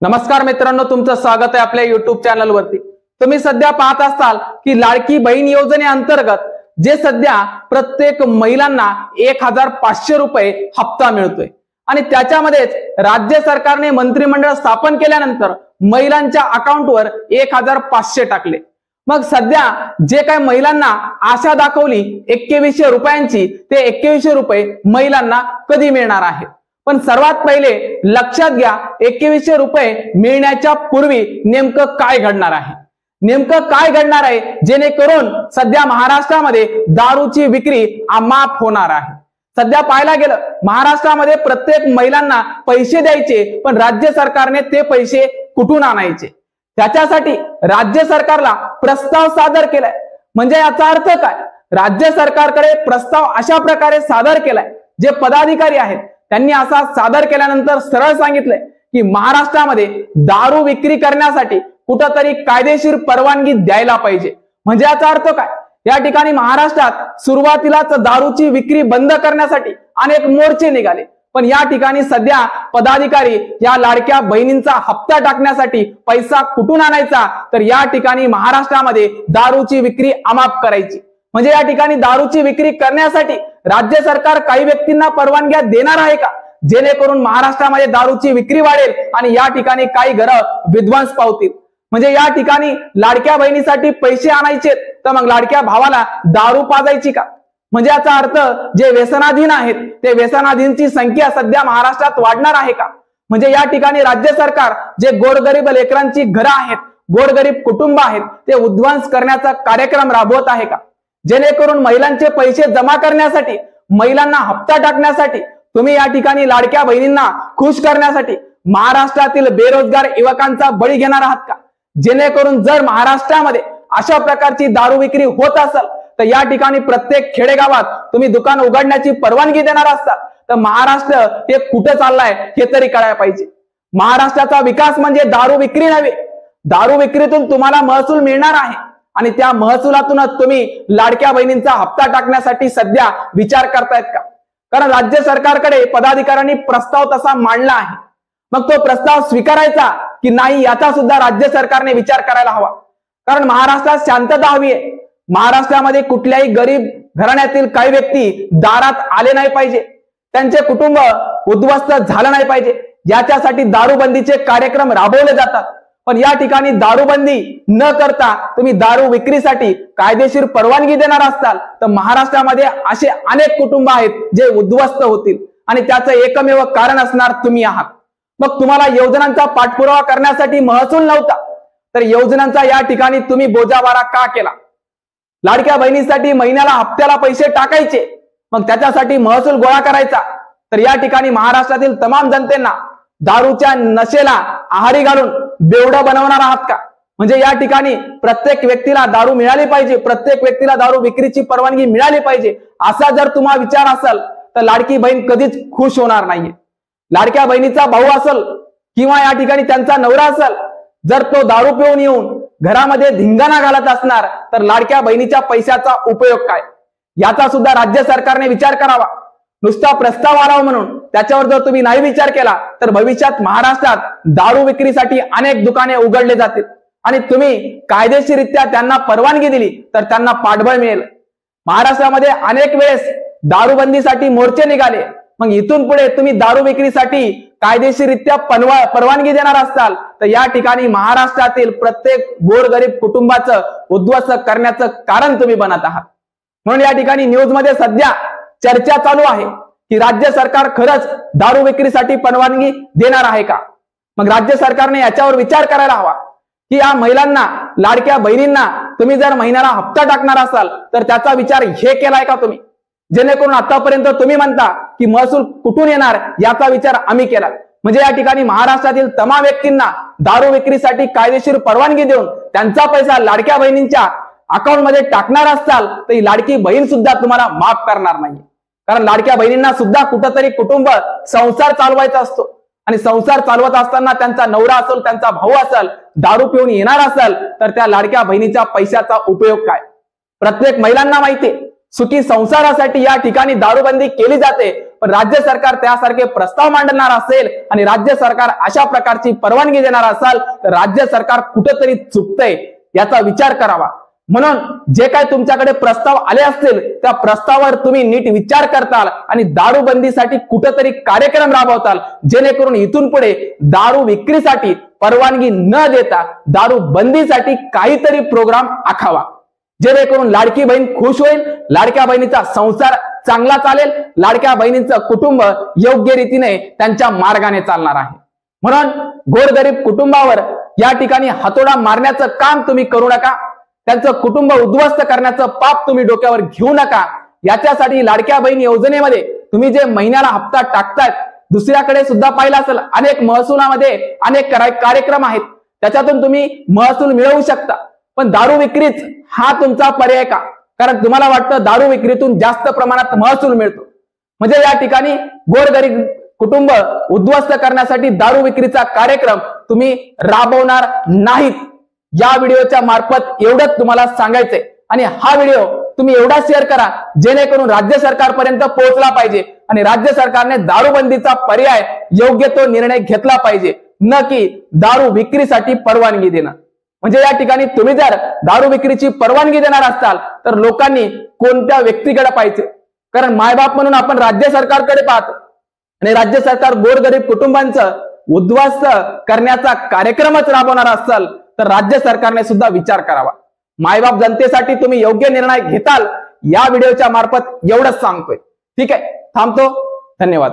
नमस्कार मित्रांनो, तुमचं स्वागत आहे आपल्या YouTube चॅनलवरती। तुम्ही सध्या पाहत असाल की लाडकी बहीण योजनेअंतर्गत जे सध्या प्रत्येक महिलांना 1500 रुपये हप्ता मिळतोय आणि त्याच्यामध्येच राज्य सरकारने मंत्रिमंडळ स्थापन केल्यानंतर महिलांच्या अकाउंटवर 1500 टाकले। मग सध्या जे काय महिलांना आशा दाखवली 2100 रुपयांची, ते 2100 रुपये महिलांना कधी मिळणार आहे? पण सर्वात पहिले लक्षात घ्या, 2100 रुपये मिळण्याच्या पूर्वी नेमकं काय घडणार आहे? नेमकं काय घडणार आहे जेणेकरून सध्या महाराष्ट्रामध्ये दारूची विक्री अमाप होणार आहे? सध्या पाहायला गेलं महाराष्ट्रामध्ये प्रत्येक महिलांना पैसे द्यायचे, पण राज्य सरकारने ते पैसे कुठून आणायचे? त्याच्यासाठी राज्य सरकारला प्रस्ताव सादर केलाय। म्हणजे याचा अर्थ काय? राज्य सरकारकडे प्रस्ताव अशा प्रकारे सादर केलाय, जे पदाधिकारी आहेत त्यांनी असा सादर केल्यानंतर सरळ सांगितलंय की महाराष्ट्रामध्ये दारू विक्री करण्यासाठी कुठेतरी कायदेशीर परवानगी द्यायला पाहिजे। म्हणजे याचा अर्थ काय? या ठिकाणी महाराष्ट्रात सुरुवातीलाच दारूची विक्री बंद करण्यासाठी अनेक मोर्चे निघाले, पण या ठिकाणी सध्या पदाधिकारी या लाडक्या बहिणींचा हप्ता टाकण्यासाठी पैसा कुठून आणायचा, तर या ठिकाणी महाराष्ट्रामध्ये दारूची विक्री अमाप करायची। म्हणजे या ठिकाणी दारूची विक्री करण्यासाठी राज्य सरकार काही व्यक्तींना परवानग्या देणार आहे का, जेणेकरून महाराष्ट्रामध्ये दारूची विक्री वाढेल आणि या ठिकाणी काही घरं विध्वंस पावतील? म्हणजे या ठिकाणी लाडक्या बहिणीसाठी पैसे आणायचे, तर मग लाडक्या भावाला दारू पाजायची का? म्हणजे याचा अर्थ जे व्यसनाधीन आहेत ते व्यसनाधीनची संख्या सध्या महाराष्ट्रात वाढणार आहे का? म्हणजे या ठिकाणी राज्य सरकार जे गोरगरीब लेकरांची घरं आहेत, गोरगरीब कुटुंब आहेत, ते उद्ध्वंस करण्याचा कार्यक्रम राबवत आहे का? जेणेकरून महिलांचे पैसे जमा करण्यासाठी, महिलांना हप्ता टाकण्यासाठी, तुम्ही या ठिकाणी लाडक्या बहिणींना खुश करण्यासाठी महाराष्ट्रातील बेरोजगार युवकांचा बळी घेणार आहात का? जेणेकरून जर महाराष्ट्रामध्ये अशा प्रकारची दारू विक्री होत असेल तर या ठिकाणी प्रत्येक खेडेगावात तुम्ही दुकान उघडण्याची परवानगी देणार असतात, तर महाराष्ट्र हे कुठे चाललाय हे तरी कळायला पाहिजे। महाराष्ट्राचा विकास म्हणजे दारू विक्री नव्हे। दारू विक्रीतून तुम्हाला महसूल मिळणार आहे आणि त्या महसुलातूनच तुम्ही लाडक्या बहिणींचा हप्ता टाकण्यासाठी सध्या विचार करतायत का? कारण राज्य सरकारकडे पदाधिकाऱ्यांनी प्रस्ताव तसा मांडला आहे, मग तो प्रस्ताव स्वीकारायचा की नाही याचा सुद्धा राज्य सरकारने विचार करायला हवा। कारण महाराष्ट्रात शांतता हवी आहे। महाराष्ट्रामध्ये कुठल्याही गरीब घराण्यातील काही व्यक्ती दारात आले नाही पाहिजे, त्यांचे कुटुंब उद्ध्वस्त झालं नाही पाहिजे, याच्यासाठी दारूबंदीचे कार्यक्रम राबवले जातात। पण या ठिकाणी दारूबंदी न करता तुम्ही दारू विक्रीसाठी कायदेशीर परवानगी देणार असाल तर महाराष्ट्रामध्ये असे अनेक कुटुंब आहेत जे उद्ध्वस्त होतील आणि त्याचं एकमेव कारण असणार तुम्ही आहात। मग तुम्हाला योजनांचा पाठपुरावा करण्यासाठी महसूल नव्हता, तर योजनांचा या ठिकाणी तुम्ही बोजावारा का केला? लाडक्या बहिणीसाठी महिन्याला हप्त्याला पैसे टाकायचे, मग त्याच्यासाठी महसूल गोळा करायचा, तर या ठिकाणी महाराष्ट्रातील तमाम जनतेला दारूच्या नशेला आहारी घालून बेवडं बनवणार आहात का? म्हणजे या ठिकाणी प्रत्येक व्यक्तीला दारू मिळाली पाहिजे, प्रत्येक व्यक्तीला दारू विक्रीची परवानगी मिळाली पाहिजे, असा जर तुम्हा विचार असेल तर लाडकी बहीण कधीच खुश होणार नाहीये। लाडक्या बहिणीचा भाऊ असेल किंवा या ठिकाणी त्यांचा नवरा असेल, जर तो दारू पिऊन येऊन घरामध्ये धिंगाणा घालत असणार तर लाडक्या बहिणीच्या पैशाचा उपयोग काय, याचा सुद्धा राज्य सरकारने विचार करावा। नुसता प्रस्ताव आला म्हणून त्याच्यावर जर तुम्ही नाही विचार केला तर भविष्यात महाराष्ट्रात दारू विक्रीसाठी अनेक दुकाने उघडले जातील आणि तुम्ही कायदेशीररित्या त्यांना परवानगी दिली तर त्यांना पाठबळ मिळेल। महाराष्ट्रामध्ये अनेक वेळेस दारूबंदीसाठी मोर्चे निघाले, मग इथून पुढे तुम्ही दारू विक्रीसाठी कायदेशीररित्या परवानगी देणार असाल तर या ठिकाणी महाराष्ट्रातील प्रत्येक गोरगरीब कुटुंबाचं उद्ध्वस्त करण्याचं कारण तुम्ही बनत आहात। म्हणून या ठिकाणी न्यूज मध्ये सध्या चर्चा चालू आहे की राज्य सरकार खरंच दारू विक्रीसाठी परवानगी देणार आहे का? मग राज्य सरकारने याच्यावर विचार करायला हवा की या महिलांना, लाडक्या बहिणींना तुम्ही जर महिन्याला हप्ता टाकणार असाल तर त्याचा विचार हे केलाय का तुम्ही? जेणेकरून आतापर्यंत तुम्ही म्हणता की महसूल कुठून येणार याचा विचार आम्ही केला। म्हणजे या ठिकाणी महाराष्ट्रातील तमाम व्यक्तींना दारू विक्रीसाठी कायदेशीर परवानगी देऊन त्यांचा पैसा लाडक्या बहिणींच्या अकाउंटमध्ये टाकणार असाल तर ही लाडकी बहीण सुद्धा तुम्हाला माफ करणार नाही। कारण लाडक्या बहिणींना सुद्धा कुठेतरी कुटुंब संसार चालवायचा असतो आणि संसार चालवत असताना त्यांचा नवरा असेल, त्यांचा भाऊ असेल, दारू पिऊन येणार असेल तर त्या लाडक्या बहिणीच्या पैशाचा उपयोग काय? प्रत्येक महिलांना माहिती आहे सुखी संसारासाठी या ठिकाणी दारूबंदी केली जाते, पण राज्य सरकार त्यासारखे प्रस्ताव मांडणार असेल आणि राज्य सरकार अशा प्रकारची परवानगी देणार असाल तर राज्य सरकार कुठेतरी चुकतंय याचा विचार करावा। म्हणून जे काय तुमच्याकडे प्रस्ताव आले असतील त्या प्रस्तावावर तुम्ही नीट विचार करताल आणि दारूबंदीसाठी कुठेतरी कार्यक्रम राबवताल, जेणेकरून इथून पुढे दारू विक्रीसाठी परवानगी न देता दारू बंदीसाठी काहीतरी प्रोग्राम आखावा, जेणेकरून लाडकी बहीण खुश होईल, लाडक्या बहिणीचा संसार चांगला चालेल, लाडक्या बहिणींचं कुटुंब योग्य रीतीने त्यांच्या मार्गाने चालणार आहे। म्हणून गोरगरीब कुटुंबावर या ठिकाणी हातोडा मारण्याचं काम तुम्ही करू नका, त्यांचं कुटुंब उद्ध्वस्त करण्याचं पाप तुम्ही डोक्यावर घेऊ नका। याच्यासाठी लाडक्या बहीण योजनेमध्ये तुम्ही जे महिन्याला हप्ता टाकतायत, दुसऱ्याकडे सुद्धा पाहिलं असेल अनेक महसुलामध्ये अनेक कार्यक्रम आहेत, त्याच्यातून तुम्ही महसूल मिळवू शकता, पण दारू विक्रीच हा तुमचा पर्याय का? कारण तुम्हाला वाटतं दारू विक्रीतून जास्त प्रमाणात महसूल मिळतो, म्हणजे या ठिकाणी गोरगरीब कुटुंब उद्ध्वस्त करण्यासाठी दारू विक्रीचा कार्यक्रम तुम्ही राबवणार नाहीत। या व्हिडिओच्या मार्फत एवढंच तुम्हाला सांगायचंय आणि हा व्हिडिओ तुम्ही एवढा शेअर करा जेणेकरून राज्य सरकारपर्यंत पोहोचला पाहिजे आणि राज्य सरकारने दारूबंदीचा पर्याय योग्य तो निर्णय घेतला पाहिजे, न की दारू विक्रीसाठी परवानगी देणं। म्हणजे या ठिकाणी तुम्ही जर दारू विक्रीची परवानगी देणार असाल तर लोकांनी कोणत्या व्यक्तीकडे पाहिजे? कारण मायबाप म्हणून आपण राज्य सरकारकडे पाहतो आणि राज्य सरकार गोरगरीब कुटुंबांचं उद्ध्वस्त करण्याचा कार्यक्रमच राबवणार असाल तर राज्य सरकारने सुद्धा विचार करावा। मायबाप जनतेसाठी तुम्ही योग्य निर्णय घेताल या व्हिडिओच्या मार्फत एवढंच सांगतोय। ठीक आहे, थांबतो, धन्यवाद।